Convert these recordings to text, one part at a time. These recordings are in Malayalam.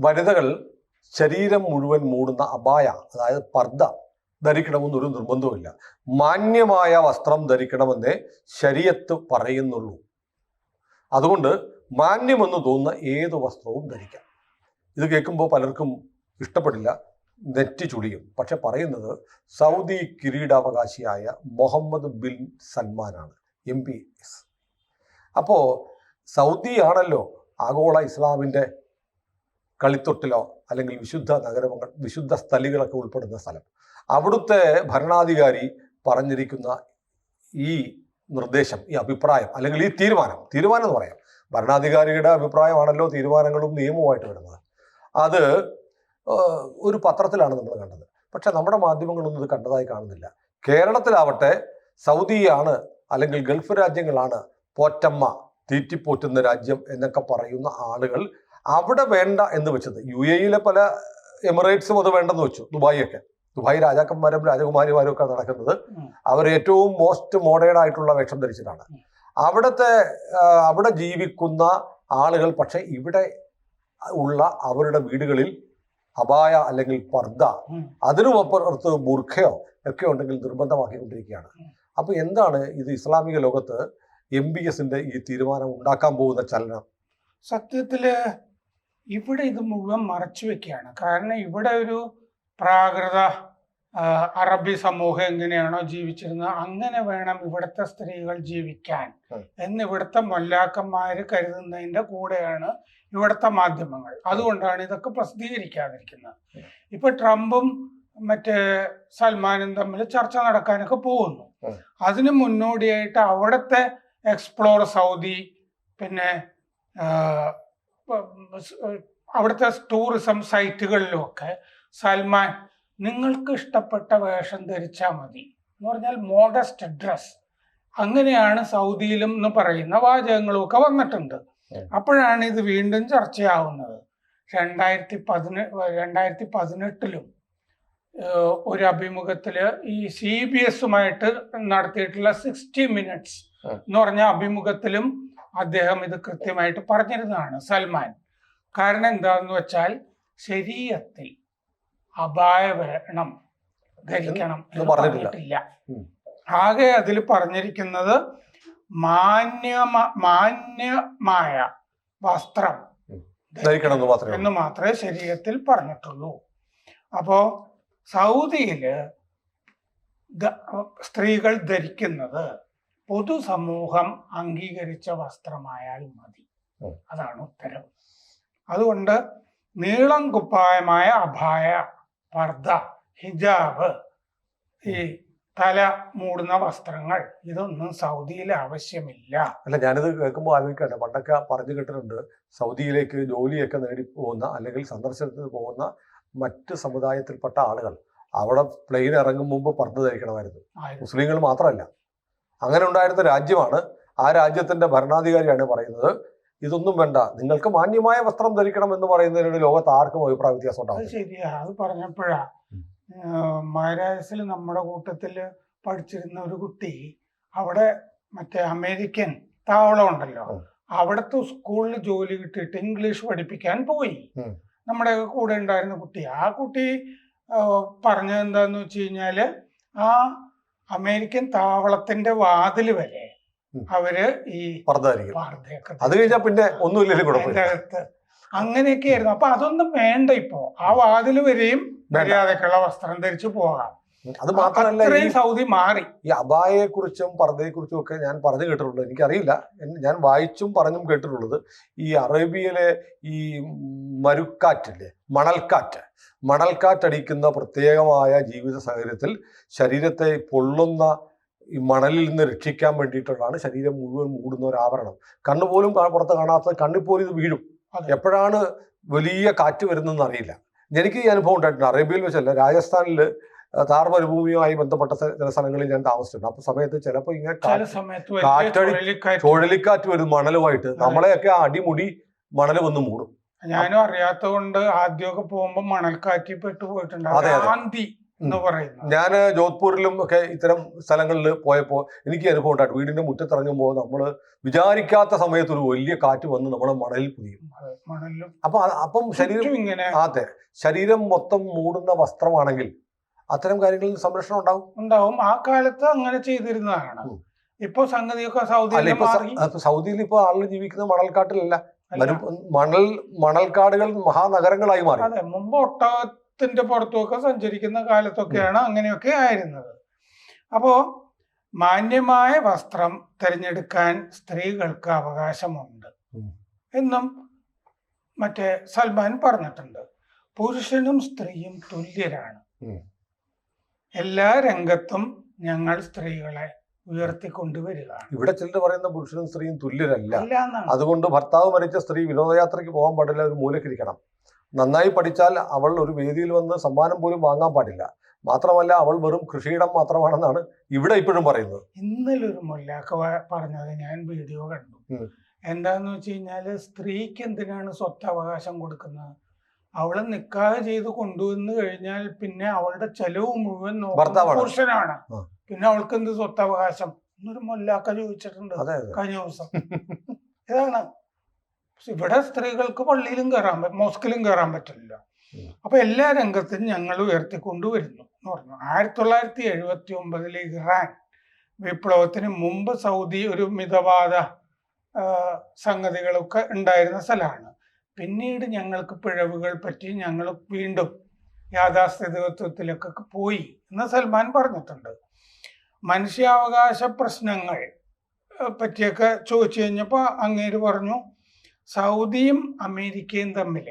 വനിതകൾ ശരീരം മുഴുവൻ മൂടുന്ന അബായ, അതായത് പർദ്ദ ധരിക്കണമെന്നൊരു നിർബന്ധവുമില്ല. മാന്യമായ വസ്ത്രം ധരിക്കണമെന്നേ ശരീഅത്ത് പറയുന്നുള്ളൂ. അതുകൊണ്ട് മാന്യമെന്ന് തോന്നുന്ന ഏത് വസ്ത്രവും ധരിക്കാം. ഇത് കേൾക്കുമ്പോൾ പലർക്കും ഇഷ്ടപ്പെടില്ല, നെറ്റി ചുളിയും. പക്ഷെ പറയുന്നത് സൗദി കിരീടാവകാശിയായ മുഹമ്മദ് ബിൻ സൽമാനാണ്, MBS. അപ്പോൾ സൗദി ആണല്ലോ ആഗോള ഇസ്ലാമിൻ്റെ കളിത്തൊട്ടിലോ അല്ലെങ്കിൽ വിശുദ്ധ നഗരങ്ങൾ, വിശുദ്ധ സ്ഥലികളൊക്കെ ഉൾപ്പെടുന്ന സ്ഥലം. അവിടുത്തെ ഭരണാധികാരി പറഞ്ഞിരിക്കുന്ന ഈ നിർദ്ദേശം, ഈ അഭിപ്രായം, അല്ലെങ്കിൽ ഈ തീരുമാനം എന്ന് പറയാം, ഭരണാധികാരിയുടെ അഭിപ്രായമാണല്ലോ തീരുമാനങ്ങളും നിയമവുമായിട്ട് വരുന്നത്. അത് ഒരു പത്രത്തിലാണ് നമ്മൾ കണ്ടത്. പക്ഷെ നമ്മുടെ മാധ്യമങ്ങളൊന്നും ഇത് കണ്ടതായി കാണുന്നില്ല. കേരളത്തിലാവട്ടെ സൗദിയാണ് അല്ലെങ്കിൽ ഗൾഫ് രാജ്യങ്ങളാണ് പോറ്റമ്മ, തീറ്റിപ്പോറ്റുന്ന രാജ്യം എന്നൊക്കെ പറയുന്ന ആളുകൾ അവിടെ വേണ്ട എന്ന് വെച്ചത്. UAE പല എമിറേറ്റ്സും അത് വേണ്ടെന്ന് വെച്ചു. ദുബായ് രാജാക്കന്മാരും രാജകുമാരിമാരും ഒക്കെ നടക്കുന്നത് അവർ ഏറ്റവും മോസ്റ്റ് മോഡേൺ ആയിട്ടുള്ള വേഷം ധരിച്ചിട്ടാണ്. അവിടെ ജീവിക്കുന്ന ആളുകൾ പക്ഷെ ഇവിടെ ഉള്ള അവരുടെ വീടുകളിൽ അബായ അല്ലെങ്കിൽ പർദ്ദ, അതിനുമപ്പുറത്ത് ബുർഖയോ ഒക്കെ ഉണ്ടെങ്കിൽ നിർബന്ധമാക്കിക്കൊണ്ടിരിക്കുകയാണ്. അപ്പൊ എന്താണ് ഇത് ഇസ്ലാമിക ലോകത്ത് MBSന്റെ ഈ തീരുമാനം ഉണ്ടാക്കാൻ പോകുന്ന ചലനം? സത്യത്തില് ഇവിടെ ഇത് മുഴുവൻ മറച്ചു വെക്കുകയാണ്. കാരണം ഇവിടെ ഒരു പ്രാകൃത അറബി സമൂഹം എങ്ങനെയാണോ ജീവിച്ചിരുന്നത് അങ്ങനെ വേണം ഇവിടുത്തെ സ്ത്രീകൾ ജീവിക്കാൻ എന്ന് ഇവിടുത്തെ മൊല്ലാക്കന്മാര് കരുതുന്നതിന്റെ കൂടെയാണ് ഇവിടുത്തെ മാധ്യമങ്ങൾ. അതുകൊണ്ടാണ് ഇതൊക്കെ പ്രസിദ്ധീകരിക്കാതിരിക്കുന്നത്. ഇപ്പൊ ട്രംപും മറ്റേ സൽമാനും തമ്മിൽ ചർച്ച നടക്കാനൊക്കെ പോകുന്നു. അതിന് മുന്നോടിയായിട്ട് അവിടുത്തെ എക്സ്പ്ലോർ സൗദി, പിന്നെ അവിടുത്തെ ടൂറിസം സൈറ്റുകളിലുമൊക്കെ സൽമാൻ നിങ്ങൾക്ക് ഇഷ്ടപ്പെട്ട വേഷം ധരിച്ചാൽ മതി എന്ന് പറഞ്ഞാൽ മോഡസ്റ്റ് ഡ്രസ്, അങ്ങനെയാണ് സൗദിയിലും എന്ന് പറയുന്ന വാചകങ്ങളുമൊക്കെ വന്നിട്ടുണ്ട്. അപ്പോഴാണ് ഇത് വീണ്ടും ചർച്ചയാവുന്നത്. 2018 ഒരു അഭിമുഖത്തില് ഈ CBSുമായിട്ട് നടത്തിയിട്ടുള്ള 60 Minutes എന്ന് പറഞ്ഞ അഭിമുഖത്തിലും അദ്ദേഹം ഇത് കൃത്യമായിട്ട് പറഞ്ഞിരുന്നതാണ് സൽമാൻ. കാരണം എന്താന്ന് വെച്ചാൽ ശരീഅത്തിൽ അബായ വേണം, ധരിക്കണം എന്ന് പറഞ്ഞിട്ടില്ല. ആകെ അതിൽ പറഞ്ഞിരിക്കുന്നത് മാന്യമായ വസ്ത്രം ധരിക്കണം എന്ന് മാത്രമേ ശരീരത്തിൽ പറഞ്ഞിട്ടുള്ളൂ. അപ്പോ സൗദിയില് സ്ത്രീകൾ ധരിക്കുന്നത് പൊതുസമൂഹം അംഗീകരിച്ച വസ്ത്രമായാൽ മതി. അതാണ് ഉത്തരവ്. അതുകൊണ്ട് നീളം കുപ്പായമായ അബായ, പർദ്ദ, ഹിജാബ്, ഈ തല മൂടുന്ന വസ്ത്രങ്ങൾ, ഇതൊന്നും സൗദിയിൽ ആവശ്യമില്ല. അല്ല, ഞാനിത് കേൾക്കുമ്പോൾ ആലോചിക്കട്ടെ, പണ്ടൊക്കെ പറഞ്ഞു കേട്ടിട്ടുണ്ട് സൗദിയിലേക്ക് ജോലിയൊക്കെ നേടി പോകുന്ന അല്ലെങ്കിൽ സന്ദർശനത്തിന് പോകുന്ന മറ്റ് സമുദായത്തിൽപ്പെട്ട ആളുകൾ അവിടെ പ്ലെയിൻ ഇറങ്ങും മുമ്പ് പർദ്ദ ധരിക്കണമായിരുന്നു. മുസ്ലിങ്ങൾ മാത്രമല്ല, അങ്ങനെ ഉണ്ടായിരുന്ന രാജ്യമാണ്. ആ രാജ്യത്തിന്റെ ഭരണാധികാരിയാണ് പറയുന്നത് ഇതൊന്നും വേണ്ട, നിങ്ങൾക്ക് മാന്യമായ വസ്ത്രം ധരിക്കണം എന്ന് പറയുന്നതിനോട് ലോകത്ത് ആർക്കും അഭിപ്രായ വ്യത്യാസം ഉണ്ടാവും. ശരിയാ, അത് പറഞ്ഞപ്പോഴാ മഹാരാജസിൽ നമ്മുടെ കൂട്ടത്തില് പഠിച്ചിരുന്ന ഒരു കുട്ടി അവിടെ മറ്റേ അമേരിക്കൻ താവളം ഉണ്ടല്ലോ, അവിടുത്തെ സ്കൂളിൽ ജോലി കിട്ടിയിട്ട് ഇംഗ്ലീഷ് പഠിപ്പിക്കാൻ പോയി. നമ്മുടെ കൂടെ ഉണ്ടായിരുന്ന കുട്ടി. ആ കുട്ടി പറഞ്ഞത് എന്താന്ന് വെച്ച് കഴിഞ്ഞാല് ആ അമേരിക്കൻ താവളത്തിന്റെ വാതില് വരെ അവര് ഈ അങ്ങനെയൊക്കെ ആയിരുന്നു. അപ്പൊ അതൊന്നും വേണ്ട. ഇപ്പോ ആ വാതില് വരെയും മര്യാദക്കുള്ള വസ്ത്രം ധരിച്ചു പോകാം. അത് മാത്രമല്ല, സൗദി മാറി. ഈ അബായയെ കുറിച്ചും പർദ്ദയെ കുറിച്ചും ഒക്കെ ഞാൻ പറഞ്ഞു കേട്ടിട്ടുള്ളത്, എനിക്കറിയില്ല, ഞാൻ വായിച്ചും പറഞ്ഞും കേട്ടിട്ടുള്ളത് ഈ അറേബ്യയിലെ ഈ മരുക്കാറ്റില്ലേ, മണൽക്കാറ്റടിക്കുന്ന പ്രത്യേകമായ ജീവിത സാഹചര്യത്തിൽ ശരീരത്തെ പൊള്ളുന്ന ഈ മണലിൽ നിന്ന് രക്ഷിക്കാൻ വേണ്ടിയിട്ടുള്ളതാണ് ശരീരം മുഴുവൻ മൂടുന്ന ഒരു ആവരണം. കണ്ണുപോലും പുറത്ത് കാണാത്ത, കണ്ണിപ്പോലും ഇത് വീഴും. എപ്പോഴാണ് വലിയ കാറ്റ് വരുന്നതെന്ന് അറിയില്ല. എനിക്ക് ഈ അനുഭവം ഉണ്ടായിട്ടുണ്ട്. അറേബ്യയിൽ വെച്ചല്ല, രാജസ്ഥാനിൽ താർ മരുഭൂമിയുമായി ബന്ധപ്പെട്ട ചില സ്ഥലങ്ങളിൽ ഞാൻ താമസിച്ചിട്ടുണ്ട്. അപ്പൊ സമയത്ത് ചിലപ്പോൾ ഇങ്ങനെ ചുഴലിക്കാറ്റ് വരും മണലുമായിട്ട്, നമ്മളെയൊക്കെ അടിമുടി മണൽ വന്ന് മൂടും. ഞാനും അറിയാത്ത കൊണ്ട് ആദ്യമൊക്കെ പോകുമ്പോ മണൽക്കാറ്റി പെട്ടു പോയിട്ടുണ്ട്. എന്ന് പറയുന്നത്. ഞാൻ ജോധ്പൂരിലും ഒക്കെ ഇത്തരം സ്ഥലങ്ങളിൽ പോയപ്പോൾ എനിക്ക് അനുഭവം ഉണ്ടായിട്ട് വീടിന്റെ മുറ്റത്തിറങ്ങുമ്പോൾ നമ്മൾ വിചാരിക്കാത്ത സമയത്ത് ഒരു വലിയ കാറ്റ് വന്ന് നമ്മളെ മണലിൽ പുതിയും. മണലിലും അപ്പം ശരീരം ഇങ്ങനെ അതെ, ശരീരം മൊത്തം മൂടുന്ന വസ്ത്രമാണെങ്കിൽ അത്തരം കാര്യങ്ങളിൽ സംരക്ഷണം ഉണ്ടാവും. ആ കാലത്ത് അങ്ങനെ ചെയ്തിരുന്നതാണ്. ഇപ്പൊ സംഗതിയൊക്കെ സൗദിയിൽ ഇപ്പൊ ആളുകൾ ജീവിക്കുന്നത് മണൽക്കാട്ടിലല്ല, മണൽക്കാടുകൾ മഹാനഗരങ്ങളായി മാറി. അതെ, മുമ്പ് ഒട്ടകത്തിന്റെ പുറത്തുമൊക്കെ സഞ്ചരിക്കുന്ന കാലത്തൊക്കെയാണ് അങ്ങനെയൊക്കെ ആയിരുന്നത്. അപ്പോ മാന്യമായ വസ്ത്രം തിരഞ്ഞെടുക്കാൻ സ്ത്രീകൾക്ക് അവകാശമുണ്ട് എന്നും മറ്റേ സൽമാൻ പറഞ്ഞിട്ടുണ്ട്. പുരുഷനും സ്ത്രീയും തുല്യരാണ്. എല്ലാ രംഗത്തും ഞങ്ങൾ സ്ത്രീകളെ ഉയർത്തിക്കൊണ്ടുവരികയാണ്. ഇവിടെ ചിലർ പറയുന്ന പുരുഷനും സ്ത്രീയും തുല്യരല്ല. അതുകൊണ്ട് ഭർത്താവ് മരിച്ച സ്ത്രീ വിനോദയാത്രയ്ക്ക് പോകാൻ പാടില്ല, ഒരു മൂലക്കിരിക്കണം. നന്നായി പഠിച്ചാൽ അവൾ ഒരു വേദിയിൽ വന്ന് സമ്മാനം പോലും വാങ്ങാൻ പാടില്ല. മാത്രമല്ല അവൾ വെറും കൃഷിയിടം മാത്രമാണെന്നാണ് ഇവിടെ ഇപ്പോഴും പറയുന്നത്. ഇന്നലെ ഒരു മുല്ലാക്ക പറഞ്ഞത് ഞാൻ വീഡിയോ കണ്ടു. എന്താന്ന് വെച്ച് കഴിഞ്ഞാല് സ്ത്രീക്ക് എന്തിനാണ് സ്വത്തവകാശം കൊടുക്കുന്നത്? അവളെ നിക്കാഹ് ചെയ്ത് കൊണ്ടുവന്ന് കഴിഞ്ഞാൽ പിന്നെ അവളുടെ ചെലവ് മുഴുവൻ പുരുഷനാണ്. പിന്നെ അവൾക്ക് എന്ത് സ്വത്തവകാശം എന്നൊരു മുല്ലാക്ക ചോദിച്ചിട്ടുണ്ട് കഴിഞ്ഞ ദിവസം. ഇതാണ് ഇവിടെ സ്ത്രീകൾക്ക് പള്ളിയിലും കയറാൻ മോസ്കിലും കയറാൻ പറ്റില്ല. അപ്പൊ എല്ലാ രംഗത്തും ഞങ്ങൾ ഉയർത്തിക്കൊണ്ടുവരുന്നു എന്ന് പറഞ്ഞു. 1979 ഇറാൻ വിപ്ലവത്തിന് മുമ്പ് സൗദി ഒരു മിതവാദ സംഗതികളൊക്കെ ഉണ്ടായിരുന്ന സ്ഥലമാണ്. പിന്നീട് ഞങ്ങൾക്ക് പിഴവുകൾ പറ്റി ഞങ്ങൾ വീണ്ടും യാഥാസ്ഥിതികത്വത്തിലൊക്കെ പോയി എന്ന് സൽമാൻ പറഞ്ഞിട്ടുണ്ട്. മനുഷ്യാവകാശ പ്രശ്നങ്ങൾ പറ്റിയൊക്കെ ചോദിച്ചു കഴിഞ്ഞപ്പോൾ അങ്ങേര് പറഞ്ഞു സൗദിയും അമേരിക്കയും തമ്മിൽ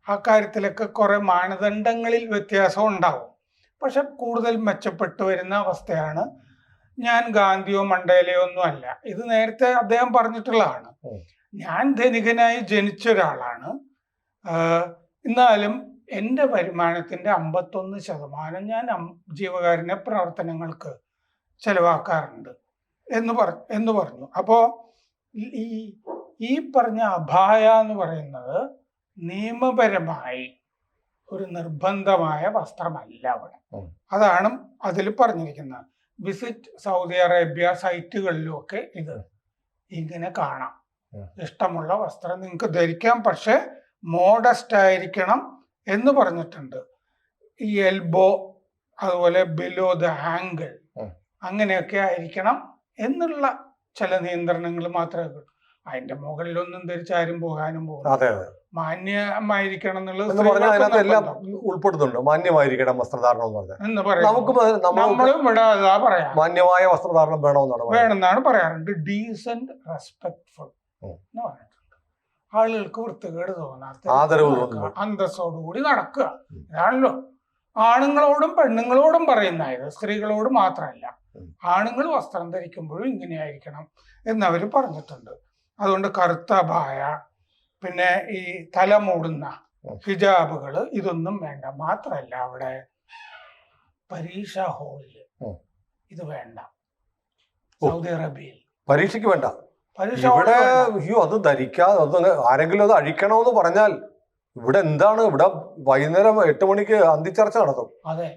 ആ കാര്യത്തിലൊക്കെ കുറെ മാനദണ്ഡങ്ങളിൽ വ്യത്യാസം ഉണ്ടാവും, പക്ഷെ കൂടുതൽ മെച്ചപ്പെട്ടു വരുന്ന അവസ്ഥയാണ്. ഞാൻ ഗാന്ധിയോ മണ്ടേലയോ ഒന്നും അല്ല, ഇത് നേരത്തെ അദ്ദേഹം പറഞ്ഞിട്ടുള്ളതാണ്. ഞാൻ ധനികനായി ജനിച്ച ഒരാളാണ്, എന്നാലും എൻ്റെ വരുമാനത്തിൻ്റെ 51% ഞാൻ ജീവകാരുണ്യ പ്രവർത്തനങ്ങൾക്ക് ചെലവാക്കാറുണ്ട് എന്ന് പറഞ്ഞു. അപ്പോൾ ഈ പറഞ്ഞ അബായ എന്ന് പറയുന്നത് നിയമപരമായി ഒരു നിർബന്ധമായ വസ്ത്രമല്ല അവിടെ. അതാണ് അതിൽ പറഞ്ഞിരിക്കുന്നത്. വിസിറ്റ് സൗദി അറേബ്യ സൈറ്റുകളിലും ഒക്കെ ഇത് ഇങ്ങനെ കാണാം. ഇഷ്ടമുള്ള വസ്ത്രം നിങ്ങൾക്ക് ധരിക്കാം, പക്ഷെ മോഡസ്റ്റ് ആയിരിക്കണം എന്ന് പറഞ്ഞിട്ടുണ്ട്. ഈ എൽബോ അതുപോലെ ബിലോ ദ ആംഗിൾ അങ്ങനെയൊക്കെ ആയിരിക്കണം എന്നുള്ള ചില നിയന്ത്രണങ്ങൾ മാത്രമേ കിട്ടൂ. അതിന്റെ മുകളിലൊന്നും ധരിച്ച് ആരും പോകാനും പോകും. മാന്യമായിരിക്കണം എന്നുള്ളത് ഉൾപ്പെടുന്നുണ്ട്. മാന്യമായിരിക്കണം വസ്ത്രധാരണം എന്ന് നമ്മളും ഇവിടെ അതാ പറയാം, മാന്യമായ വസ്ത്രധാരണം വേണമെന്നാണ് പറയാറുണ്ട്. ഡീസന്റ് റെസ്പെക്ട്ഫുൾ എന്ന് പറഞ്ഞിട്ടുണ്ട്. ആളുകൾക്ക് വൃത്തികേട് തോന്നാത്ത അന്തസ്സോടുകൂടി നടക്കുക. ഇതാണല്ലോ ആണുങ്ങളോടും പെണ്ണുങ്ങളോടും പറയുന്നത്, സ്ത്രീകളോട് മാത്രമല്ല. ആണുങ്ങൾ വസ്ത്രം ധരിക്കുമ്പോഴും ഇങ്ങനെയായിരിക്കണം എന്നവർ പറഞ്ഞിട്ടുണ്ട്. അതുകൊണ്ട് കറുത്ത ബായ, പിന്നെ ഈ തല മൂടുന്ന ഹിജാബുകൾ ഇതൊന്നും വേണ്ട. മാത്രമല്ല അവിടെ പരീക്ഷാ ഹാളില് ഇത് വേണ്ട. സൗദി അറേബ്യയിൽ പരീക്ഷയ്ക്ക് വേണ്ട. ഇവിടെ അത് ധരിക്കാതെ ആരെങ്കിലും അത് അഴിക്കണമെന്ന് പറഞ്ഞാൽ ഇവിടെ എന്താണ്, ഇവിടെ വൈകുന്നേരം 8 മണിക്ക് അന്തിച്ചർച്ച നടത്തും. അതെ,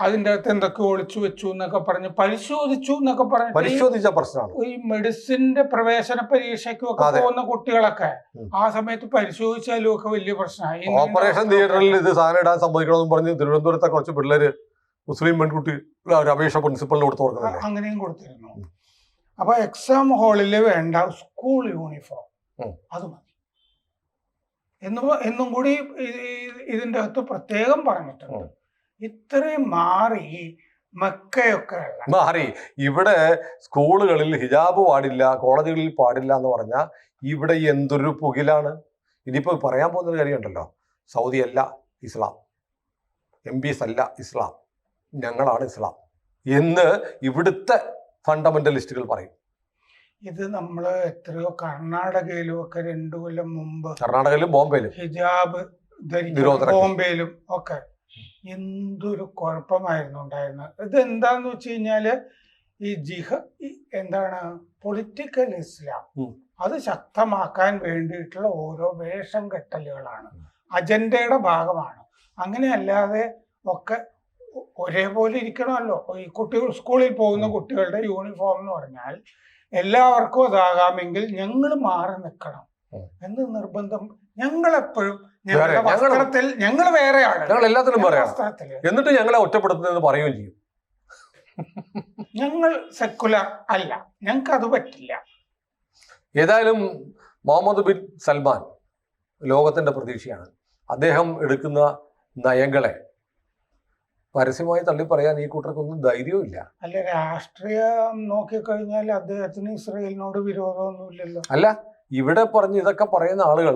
അതിൻ്റെ അകത്ത് എന്തൊക്കെ ഒളിച്ചു വെച്ചു എന്നൊക്കെ പറഞ്ഞ് പരിശോധിച്ചു എന്നൊക്കെ പറഞ്ഞ് പരിശോധിച്ച പ്രശ്നമാണ്. ഈ മെഡിസിന്റെ പ്രവേശന പരീക്ഷയ്ക്കും ഒക്കെ പോകുന്ന കുട്ടികളൊക്കെ ആ സമയത്ത് പരിശോധിച്ചാലും ഒക്കെ വലിയ പ്രശ്നമായി. ഓപ്പറേഷൻ തിയേറ്ററിൽ ഇത് സാധനം ഇടാൻ സമ്മതിക്കണമെന്ന് പറഞ്ഞ് തിരുവനന്തപുരത്തെ കുറച്ച് പിള്ളേര് മുസ്ലിം പെൺകുട്ടി ഒരു അപേക്ഷ പ്രിൻസിപ്പലിന് കൊടുത്തു. അങ്ങനെയും കൊടുത്തിരുന്നു. അപ്പൊ എക്സാം ഹാളില് വേണ്ട സ്കൂൾ യൂണിഫോം അത് മതി എന്നും കൂടി ഇതിൻ്റെ അകത്ത് പ്രത്യേകം പറഞ്ഞിട്ടുണ്ട്. ഇത്രയും മാറി മക്കയൊക്കെ മാറി. ഇവിടെ സ്കൂളുകളിൽ ഹിജാബ് പാടില്ല, കോളേജുകളിൽ പാടില്ല എന്ന് പറഞ്ഞാൽ ഇവിടെ എന്തൊരു പുകിലാണ്. ഇനിയിപ്പോൾ പറയാൻ പോകുന്നൊരു കാര്യമുണ്ടല്ലോ, സൗദി അല്ല ഇസ്ലാം, MPs അല്ല ഇസ്ലാം, ഞങ്ങളാണ് ഇസ്ലാം എന്ന് ഇവിടുത്തെ ഫണ്ടമെന്റലിസ്റ്റുകൾ പറയും. ഇത് നമ്മള് എത്രയോ കർണാടകയിലും ഒക്കെ 2 കൊല്ലം മുമ്പ്, കർണാടകയിലും ബോംബെയിലും ഹിജാബ് ധരിക്കും, ബോംബെയിലും ഒക്കെ എന്തൊരു കുഴപ്പമായിരുന്നു ഉണ്ടായിരുന്നത്. ഇത് എന്താന്ന് വെച്ച് കഴിഞ്ഞാല് ഈ എന്താണ് പൊളിറ്റിക്കൽ ഇസ്ലാം അത് ശക്തമാക്കാൻ വേണ്ടിയിട്ടുള്ള ഓരോ വേഷം കെട്ടലുകളാണ്, അജണ്ടയുടെ ഭാഗമാണ്. അങ്ങനെ അല്ലാതെ ഒക്കെ ഒരേപോലെ ഇരിക്കണമല്ലോ. ഈ കുട്ടികൾ സ്കൂളിൽ പോകുന്ന കുട്ടികളുടെ യൂണിഫോം എന്ന് പറഞ്ഞാൽ എല്ലാവർക്കും അതാകാമെങ്കിൽ ഞങ്ങൾ മാറി നിൽക്കണം എന്ത് നിർബന്ധം? ഞങ്ങളെപ്പോഴും ഞങ്ങളുടെ വസ്ത്രത്തിൽ ഞങ്ങൾ വേറെയാണ്, ഞങ്ങൾ എല്ലാത്തിനും പറയാം, വസ്ത്രത്തില് എന്നിട്ട് ഞങ്ങളെ ഒറ്റപ്പെടുത്തുന്നതെന്ന് പറയുകയും ചെയ്യും. ഞങ്ങൾ സെക്കുലർ അല്ല, ഞങ്ങൾക്ക് അത് പറ്റില്ല. ഏതായാലും മുഹമ്മദ് ബിൻ സൽമാൻ ലോകത്തിന്റെ പ്രതീക്ഷയാണ്. അദ്ദേഹം എടുക്കുന്ന നയങ്ങളെ പരസ്യമായി തള്ളി പറയാൻ ഈ കൂട്ടർക്കൊന്നും ധൈര്യവും ഇല്ല. അല്ല, രാഷ്ട്രീയം നോക്കിക്കഴിഞ്ഞാൽ അദ്ദേഹത്തിന് ഇസ്രയേലിനോട് വിരോധമൊന്നുമില്ലല്ലോ. അല്ല, ഇവിടെ പറഞ്ഞ് ഇതൊക്കെ പറയുന്ന ആളുകൾ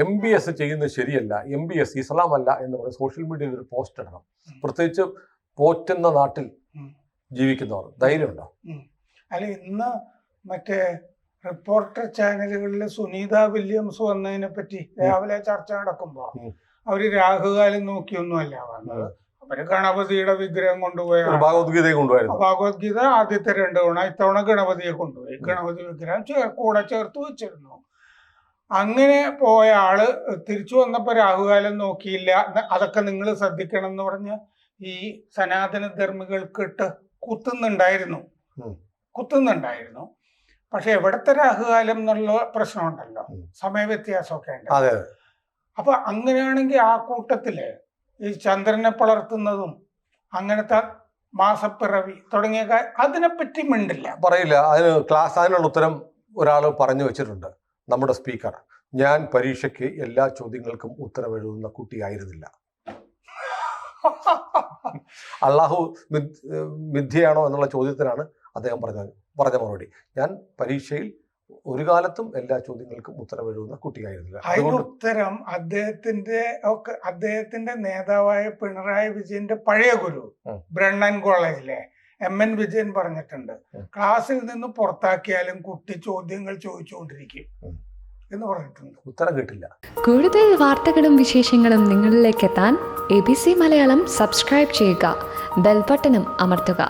MBS ചെയ്യുന്നത് ശരിയല്ല, MBS ഇസ്ലാം അല്ല എന്ന് പറഞ്ഞ് സോഷ്യൽ മീഡിയയിൽ ഒരു പോസ്റ്റ് ഇടണം. പ്രത്യേകിച്ച് പോറ്റുന്ന നാട്ടിൽ ജീവിക്കുന്നവർ ധൈര്യമുണ്ടോ? അല്ല, ഇന്ന് മറ്റേ റിപ്പോർട്ടർ ചാനലുകളിൽ സുനീത വില്യംസ് വന്നതിനെ പറ്റി രാവിലെ ചർച്ച നടക്കുമ്പോ അവര് രാഹുകാലം നോക്കിയൊന്നുമല്ല വന്നത്. അവര് ഗണപതിയുടെ വിഗ്രഹം കൊണ്ടുപോയ ഭഗവത്ഗീതയെ കൊണ്ടുപോയിരുന്നു. ഭഗവത്ഗീത ആദ്യത്തെ 2 തവണ, ഇത്തവണ ഗണപതിയെ കൊണ്ടുപോയി. ഗണപതി വിഗ്രഹം കൂടെ ചേർത്ത് വെച്ചിരുന്നു. അങ്ങനെ പോയ ആള് തിരിച്ചു വന്നപ്പോ രാഹുകാലം നോക്കിയില്ല. അതൊക്കെ നിങ്ങൾ ശ്രദ്ധിക്കണം എന്ന് പറഞ്ഞ് ഈ സനാതന ധർമ്മികൾക്കിട്ട് കുത്തുന്നുണ്ടായിരുന്നു. പക്ഷെ എവിടത്തെ രാഹുകാലം എന്നുള്ള പ്രശ്നമുണ്ടല്ലോ, സമയ വ്യത്യാസമൊക്കെ ഉണ്ട്. അപ്പൊ അങ്ങനെയാണെങ്കിൽ ആ കൂട്ടത്തില് ഈ ചന്ദ്രനെ പിളർത്തുന്നതും അങ്ങനത്തെ മാസപ്പിറവി തുടങ്ങിയ അതിനെപ്പറ്റി മിണ്ടില്ല, പറയില്ല. അതിനുള്ള ഉത്തരം ഒരാൾ പറഞ്ഞു വെച്ചിട്ടുണ്ട്, നമ്മുടെ സ്പീക്കർ. ഞാൻ പരീക്ഷയ്ക്ക് എല്ലാ ചോദ്യങ്ങൾക്കും ഉത്തരം എഴുതുന്ന കുട്ടിയായിരുന്നില്ല. അള്ളാഹു മിഥ്യയാണോ എന്നുള്ള ചോദ്യത്തിനാണ് അദ്ദേഹം പറഞ്ഞ മറുപടി. ഞാൻ പരീക്ഷയിൽ ഒരു കാലത്തും എല്ലാ ചോദ്യങ്ങൾക്കും ഉത്തരം എഴുതുന്ന കുട്ടിയായിരുന്നില്ല. അതിന് ഉത്തരം അദ്ദേഹത്തിന്റെ നേതാവായ പിണറായി വിജയന്റെ പഴയ ഗുരു ബ്രണ്ണൻ കോളേജിലെ MN വിജയൻ പറഞ്ഞിട്ടുണ്ട്, ക്ലാസ്സിൽ നിന്ന് പുറത്താക്കിയാലും കുട്ടി ചോദ്യങ്ങൾ ചോദിച്ചുകൊണ്ടിരിക്കും എന്ന് പറഞ്ഞിട്ടുണ്ട്. ഉത്തരം കിട്ടില്ല. കൂടുതൽ വാർത്തകളും വിശേഷങ്ങളും നിങ്ങളിലേക്ക് എത്താൻ ABC മലയാളം സബ്സ്ക്രൈബ് ചെയ്യുക, ബെൽബട്ടനും അമർത്തുക.